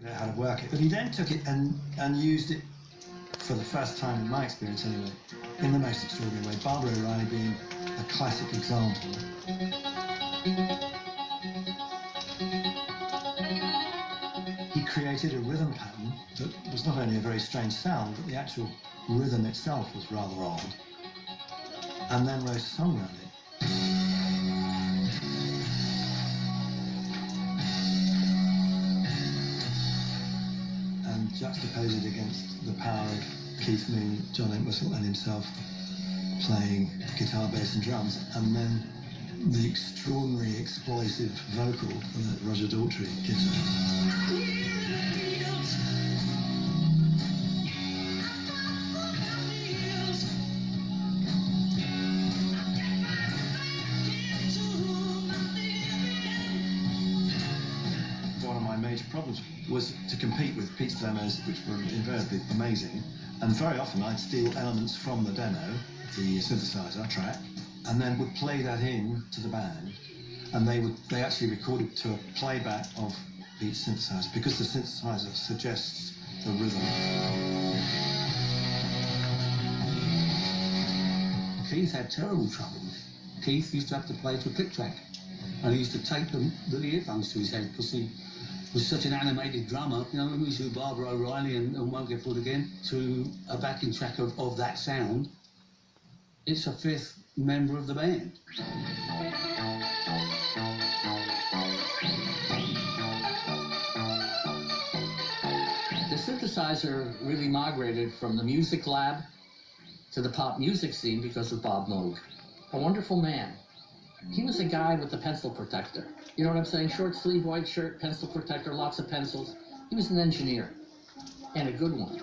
How to work it, but he then took it and used it for the first time, in my experience anyway, in the most extraordinary way. Barbara O'Reilly being a classic example. He created a rhythm pattern that was not only a very strange sound, but the actual rhythm itself was rather odd, and then wrote a song around it. Juxtapose it against the power of Keith Moon, John Entwistle and himself playing guitar, bass and drums, and then the extraordinary explosive vocal that Roger Daltrey gives us. Major problems was to compete with Pete's demos, which were invariably amazing, and very often I'd steal elements from the demo, the synthesizer track, and then would play that in to the band, and they actually recorded to a playback of Pete's synthesizer, because the synthesizer suggests the rhythm. Keith had terrible troubles. Keith used to have to play to a click track, and he used to tape the earphones to his head because he was such an animated drummer. You know, when we used to do Barbara O'Reilly and Won't Get Fooled Again to a backing track of that sound, it's a fifth member of the band. The synthesizer really migrated from the music lab to the pop music scene because of Bob Moog. A wonderful man. He was a guy with the pencil protector. You know what I'm saying? Short sleeve, white shirt, pencil protector, lots of pencils. He was an engineer, and a good one.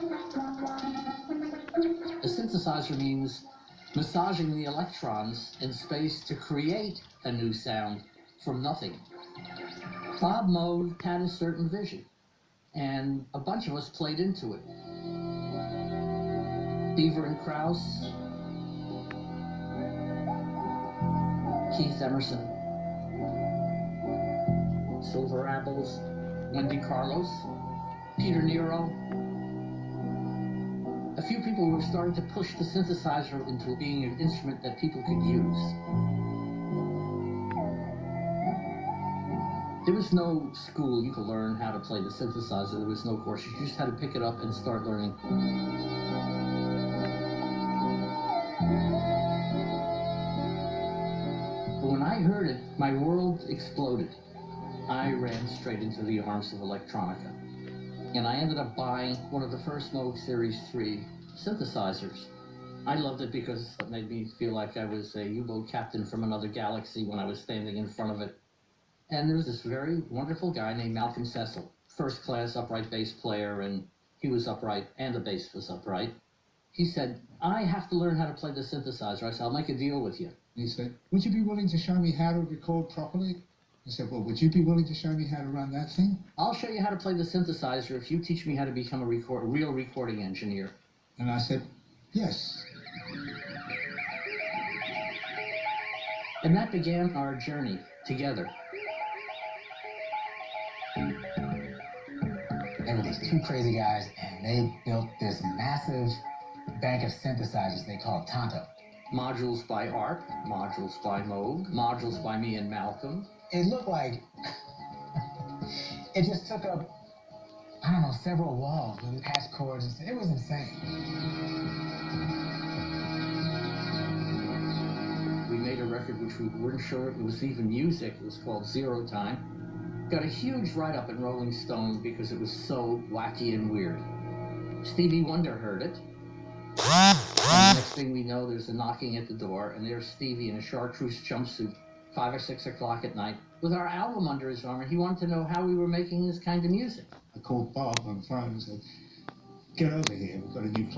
A synthesizer means massaging the electrons in space to create a new sound from nothing. Bob Moog had a certain vision, and a bunch of us played into it. Beaver and Krause, Keith Emerson, Silver Apples, Wendy Carlos, Peter Nero. A few people were starting to push the synthesizer into being an instrument that people could use. There was no school you could learn how to play the synthesizer. There was no course. You just had to pick it up and start learning. But when I heard it, my world exploded. I ran straight into the arms of electronica. And I ended up buying one of the first Moog Series 3 synthesizers. I loved it because it made me feel like I was a U-boat captain from another galaxy when I was standing in front of it. And there was this very wonderful guy named Malcolm Cecil, first-class upright bass player, and he was upright and the bass was upright. He said, I have to learn how to play the synthesizer. I said, I'll make a deal with you. He said, would you be willing to show me how to record properly? I said, well, would you be willing to show me how to run that thing? I'll show you how to play the synthesizer if you teach me how to become a real recording engineer. And I said, yes. And that began our journey together. There were these two crazy guys, and they built this massive bank of synthesizers they called Tonto. Modules by Art, modules by Moog, modules by me and Malcolm. It looked like it just took up, I don't know, several walls with patch cords. It was insane. We made a record which we weren't sure it was even music. It was called Zero Time. Got a huge write-up in Rolling Stone because it was so wacky and weird. Stevie Wonder heard it. And the next thing we know, there's a knocking at the door, and there's Stevie in a chartreuse jumpsuit, 5 or 6 o'clock at night, with our album under his arm, and he wanted to know how we were making this kind of music. I called Bob on the phone and said, get over here, we've got a new client.